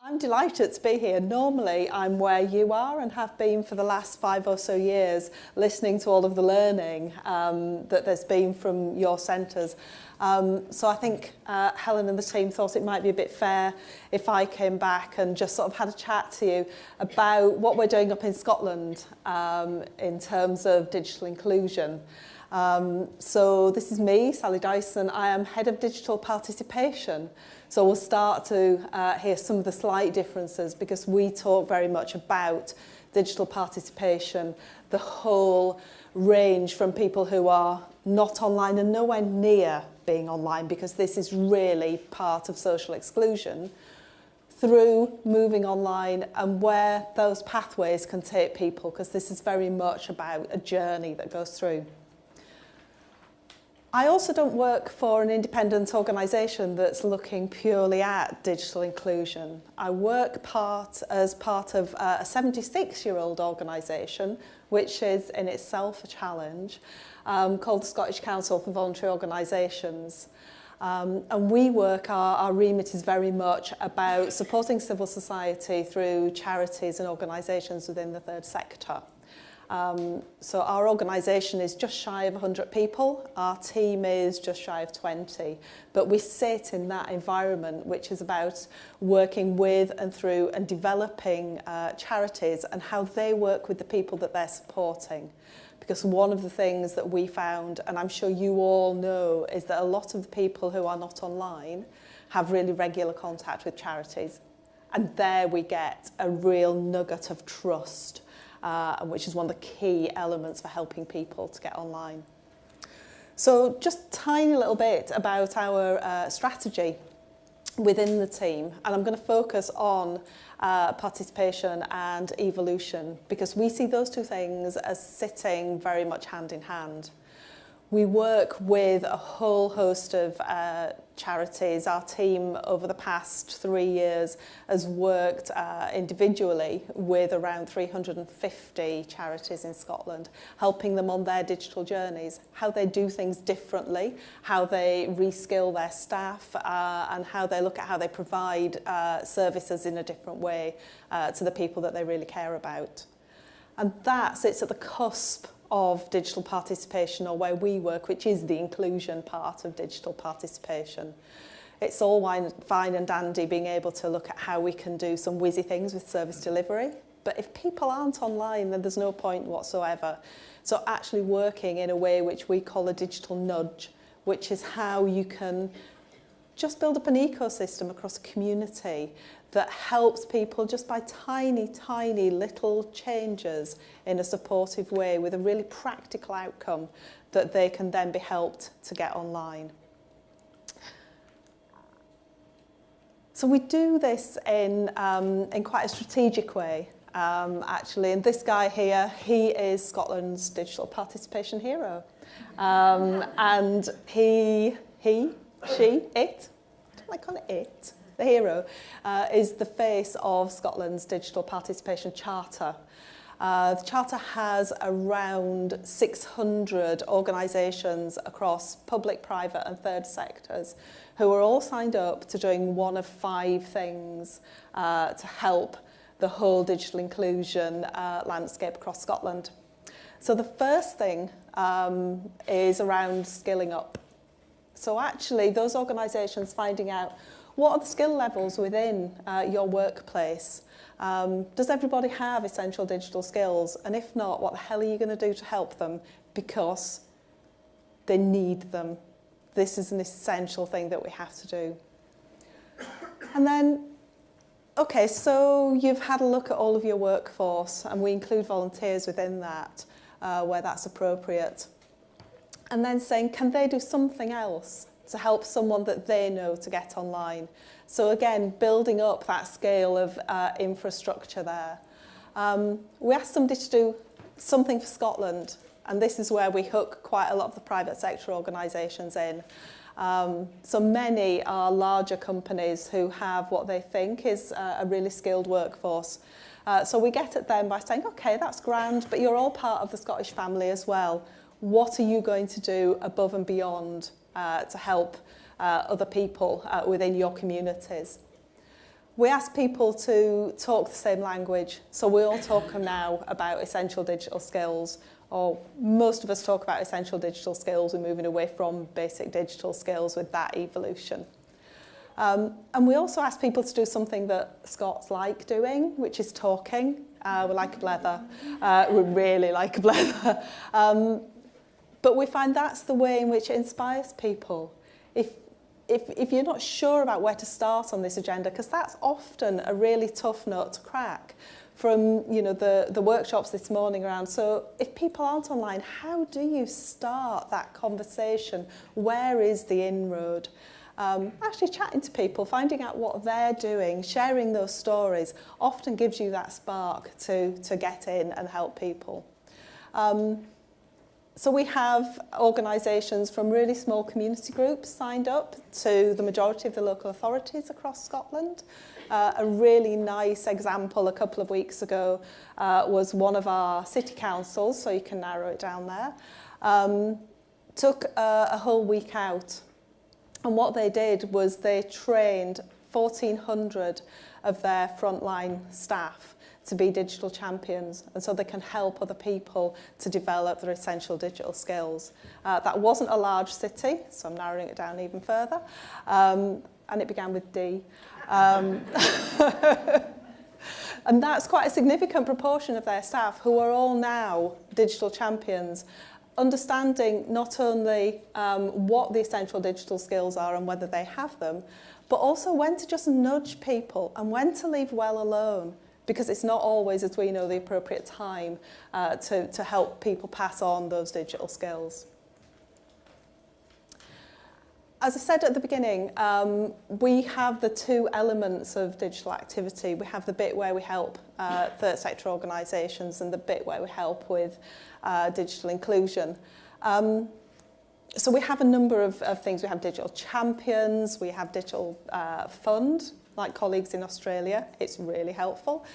I'm delighted to be here. Normally I'm where you are and have been for the last 5 or so years, listening to all of the learning that there's been from your centres. So I think Helen and the team thought it might be a bit fair if I came back and just sort of had a chat to you about what we're doing up in Scotland in terms of digital inclusion. So this is me, Sally Dyson. I am Head of Digital Participation. So we'll start to hear some of the slight differences because we talk very much about digital participation, the whole range from people who are not online and nowhere near being online because this is really part of social exclusion, through moving online and where those pathways can take people, because this is very much about a journey that goes through. I also don't work for an independent organisation that's looking purely at digital inclusion. I work as part of a 76-year-old organisation, which is in itself a challenge, called the Scottish Council for Voluntary Organisations. And we work, our remit is very much about supporting civil society through charities and organisations within the third sector. So our organisation is just shy of 100 people, our team is just shy of 20, but we sit in that environment which is about working with and through and developing charities and how they work with the people that they're supporting. Because one of the things that we found, and I'm sure you all know, is that a lot of the people who are not online have really regular contact with charities. And there we get a real nugget of trust. Which is one of the key elements for helping people to get online. So just a tiny little bit about our strategy within the team, and I'm going to focus on participation and evolution because we see those two things as sitting very much hand in hand. We work with a whole host of charities. Our team over the past 3 years has worked individually with around 350 charities in Scotland, helping them on their digital journeys, how they do things differently, how they reskill their staff, and how they look at how they provide services in a different way to the people that they really care about. And that sits at the cusp of digital participation, or where we work, which is the inclusion part of digital participation. It's all fine and dandy being able to look at how we can do some whizzy things with service delivery, but if people aren't online, then there's no point whatsoever. So actually working in a way which we call a digital nudge, which is how you can just build up an ecosystem across a community that helps people just by tiny, tiny little changes in a supportive way with a really practical outcome that they can then be helped to get online. So we do this in quite a strategic way, actually. And this guy here, he is Scotland's digital participation hero. And she, it, I call it it, the hero, is the face of Scotland's Digital Participation Charter. The Charter has around 600 organisations across public, private and third sectors who are all signed up to doing one of 5 things to help the whole digital inclusion landscape across Scotland. So the first thing is around skilling up. So actually those organisations finding out what are the skill levels within your workplace. Does everybody have essential digital skills? And if not, what the hell are you going to do to help them? Because they need them. This is an essential thing that we have to do. And then, okay, so you've had a look at all of your workforce, and we include volunteers within that where that's appropriate. And then saying, can they do something else to help someone that they know to get online? So again, building up that scale of infrastructure there. We asked somebody to do something for Scotland, and this is where we hook quite a lot of the private sector organisations in. So many are larger companies who have what they think is a really skilled workforce. So we get at them by saying, okay, that's grand, but you're all part of the Scottish family as well. What are you going to do above and beyond to help other people within your communities? We ask people to talk the same language. So we all talk now about essential digital skills, or most of us talk about essential digital skills. We're moving away from basic digital skills with that evolution. And we also ask people to do something that Scots like doing, which is talking. We like a blether. We really like a blether. But we find that's the way in which it inspires people. If you're not sure about where to start on this agenda, because that's often a really tough nut to crack from the workshops this morning around. So if people aren't online, how do you start that conversation? Where is the inroad? Actually chatting to people, finding out what they're doing, sharing those stories often gives you that spark to get in and help people. So we have organisations from really small community groups signed up to the majority of the local authorities across Scotland. A really nice example a couple of weeks ago was one of our city councils, so you can narrow it down there, took a whole week out. And what they did was they trained 1,400 of their frontline staff to be digital champions, and so they can help other people to develop their essential digital skills. That wasn't a large city, so I'm narrowing it down even further, and it began with D. And that's quite a significant proportion of their staff who are all now digital champions, understanding not only what the essential digital skills are and whether they have them, but also when to just nudge people and when to leave well alone, because it's not always, as we know, the appropriate time to help people pass on those digital skills. As I said at the beginning, we have the two elements of digital activity. We have the bit where we help third sector organisations and the bit where we help with digital inclusion. So we have a number of things. We have digital champions, we have digital fund, like colleagues in Australia. It's really helpful.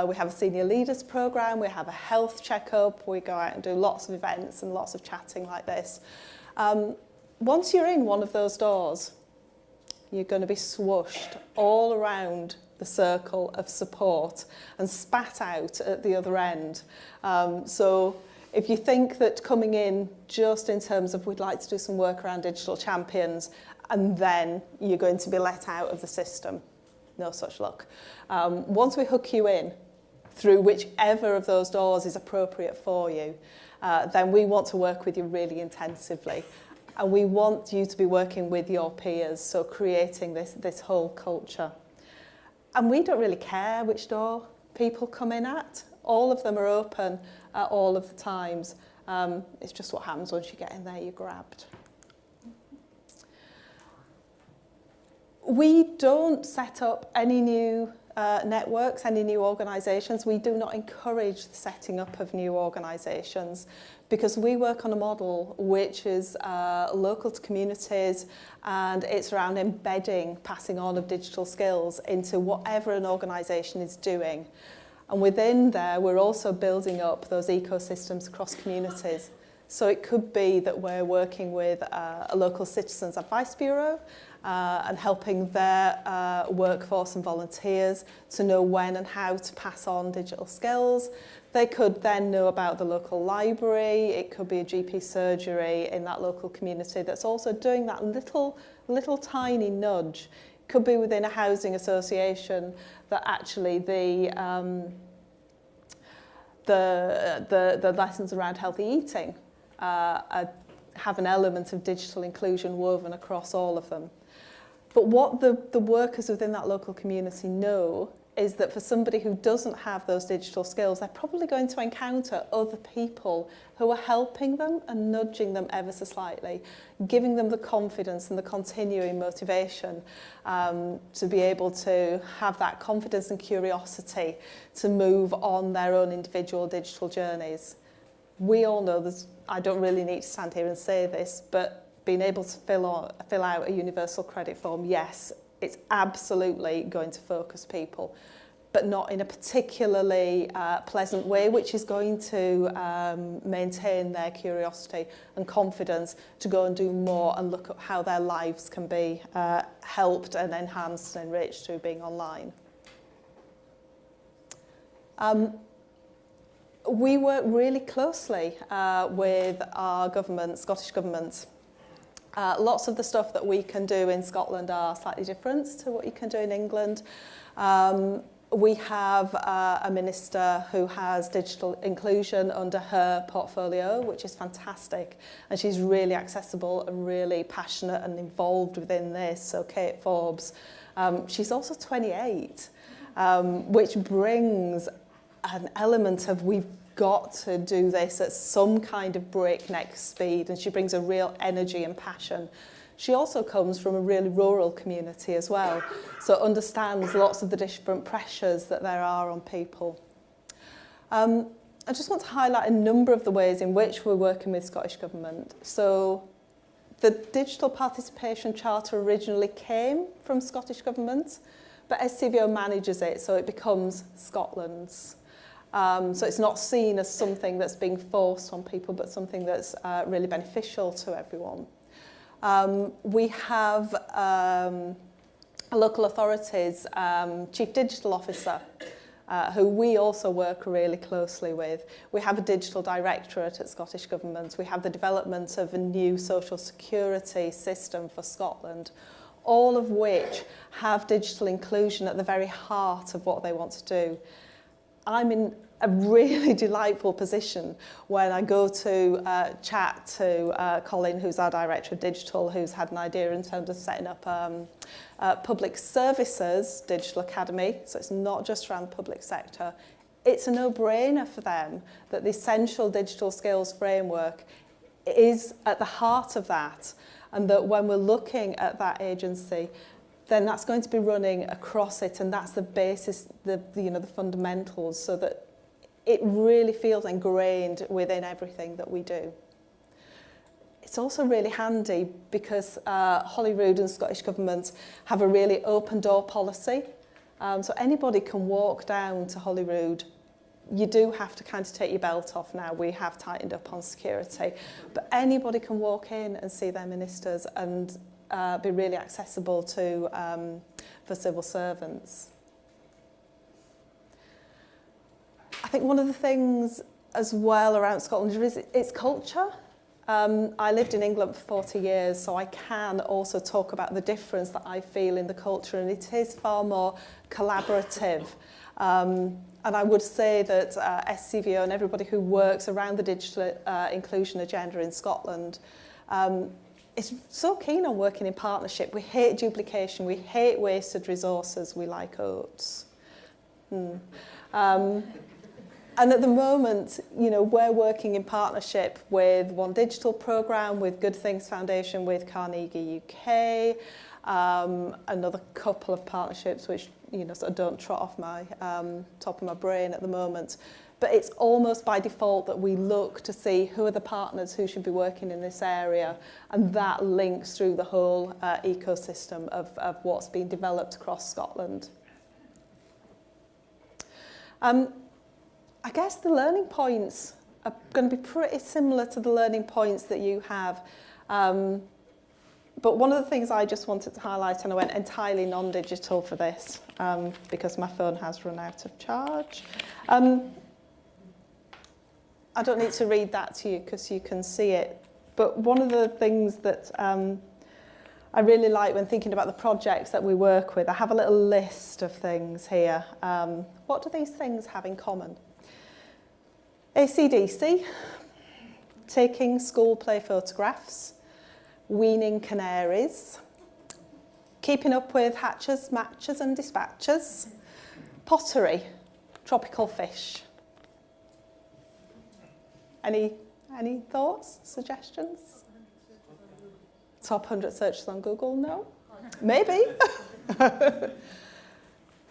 We have a senior leaders programme, we have a health checkup, we go out and do lots of events and lots of chatting like this. Once you're in one of those doors, you're going to be swooshed all around the circle of support and spat out at the other end. So if you think that coming in just in terms of we'd like to do some work around digital champions and then you're going to be let out of the system, no such luck. Once we hook you in through whichever of those doors is appropriate for you, then we want to work with you really intensively. And we want you to be working with your peers, so creating this whole culture. And we don't really care which door people come in at. All of them are open at all of the times. It's just what happens once you get in there, you're grabbed. We don't set up any new networks, any new organisations. We do not encourage the setting up of new organisations because we work on a model which is local to communities, and it's around embedding passing on of digital skills into whatever an organisation is doing. And within there, we're also building up those ecosystems across communities. So it could be that we're working with a local citizens advice bureau and helping their workforce and volunteers to know when and how to pass on digital skills. They could then know about the local library. It could be a GP surgery in that local community that's also doing that little tiny nudge. It could be within a housing association that actually the lessons around healthy eating have an element of digital inclusion woven across all of them. But what the workers within that local community know is that for somebody who doesn't have those digital skills, they're probably going to encounter other people who are helping them and nudging them ever so slightly, giving them the confidence and the continuing motivation to be able to have that confidence and curiosity to move on their own individual digital journeys. We all know this. I don't really need to stand here and say this, but being able to fill out a universal credit form, yes, it's absolutely going to focus people, but not in a particularly pleasant way, which is going to maintain their curiosity and confidence to go and do more and look at how their lives can be helped and enhanced and enriched through being online. We work really closely with our government, Scottish Government. Lots of the stuff that we can do in Scotland are slightly different to what you can do in England. We have a minister who has digital inclusion under her portfolio, which is fantastic. And she's really accessible and really passionate and involved within this. So Kate Forbes, she's also 28, which brings an element of we've got to do this at some kind of breakneck speed, and she brings a real energy and passion. She also comes from a really rural community as well, so understands lots of the different pressures that there are on people. I just want to highlight a number of the ways in which we're working with Scottish Government. So the Digital Participation Charter originally came from Scottish Government, but SCVO manages it, so it becomes Scotland's. So it's not seen as something that's being forced on people, but something that's really beneficial to everyone. We have a local authorities chief digital officer who we also work really closely with. We have a digital directorate at Scottish Government. We have the development of a new social security system for Scotland, all of which have digital inclusion at the very heart of what they want to do. I'm in a really delightful position when I go to chat to Colin, who's our Director of Digital, who's had an idea in terms of setting up public services digital academy. So it's not just around the public sector. It's a no-brainer for them that the essential digital skills framework is at the heart of that, and that when we're looking at that agency, then that's going to be running across it, and that's the basis, the fundamentals, so that it really feels ingrained within everything that we do. It's also really handy because Holyrood and Scottish Government have a really open door policy. So anybody can walk down to Holyrood. You do have to kind of take your belt off now. We have tightened up on security. But anybody can walk in and see their ministers and be really accessible to for civil servants. I think one of the things as well around Scotland is its culture. I lived in England for 40 years, so I can also talk about the difference that I feel in the culture, and it is far more collaborative. And I would say that SCVO and everybody who works around the digital inclusion agenda in Scotland is so keen on working in partnership. We hate duplication, we hate wasted resources, we like oats. And at the moment, we're working in partnership with One Digital Programme, with Good Things Foundation, with Carnegie UK, another couple of partnerships which sort of don't trot off my top of my brain at the moment. But it's almost by default that we look to see who are the partners who should be working in this area, and that links through the whole ecosystem of what's being developed across Scotland. I guess the learning points are going to be pretty similar to the learning points that you have. But one of the things I just wanted to highlight, and I went entirely non-digital for this because my phone has run out of charge. I don't need to read that to you because you can see it. But one of the things that I really like when thinking about the projects that we work with, I have a little list of things here. What do these things have in common? AC/DC, taking school play photographs, weaning canaries, keeping up with hatches, matches and dispatches, pottery, tropical fish. Any thoughts, suggestions? Top 100 searches on Google? No? Maybe.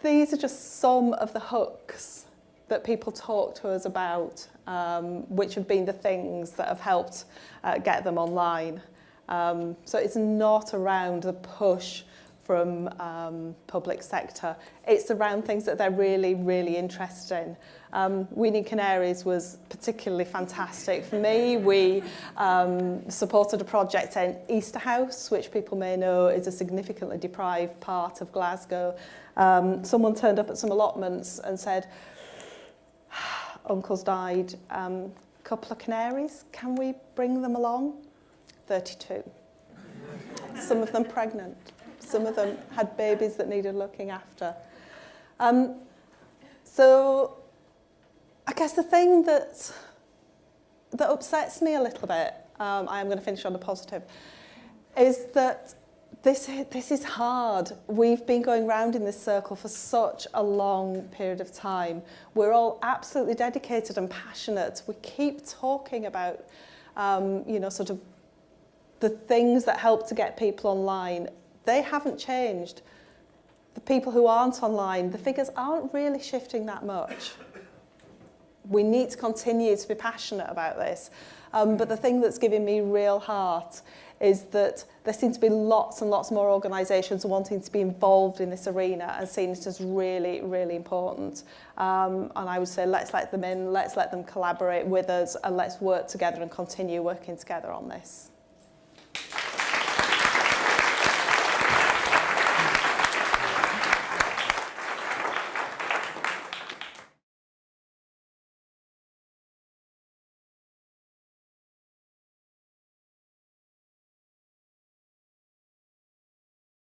These are just some of the hooks that people talk to us about, which have been the things that have helped get them online. So it's not around the push from public sector. It's around things that they're really, really interested in. Weaning canaries was particularly fantastic for me. We supported a project in Easterhouse, which people may know is a significantly deprived part of Glasgow. Someone turned up at some allotments and said, uncles died, couple of canaries, can we bring them along? 32. Some of them pregnant. Some of them had babies that needed looking after. So I guess the thing that upsets me a little bit, I am going to finish on a positive, is that this is hard. We've been going round in this circle for such a long period of time. We're all absolutely dedicated and passionate. We keep talking about, sort of the things that help to get people online. They haven't changed. The people who aren't online, the figures aren't really shifting that much. We need to continue to be passionate about this. But the thing that's giving me real heart is that there seem to be lots and lots more organisations wanting to be involved in this arena and seeing it as really, really important. And I would say let's let them in, let's let them collaborate with us, and let's work together and continue working together on this.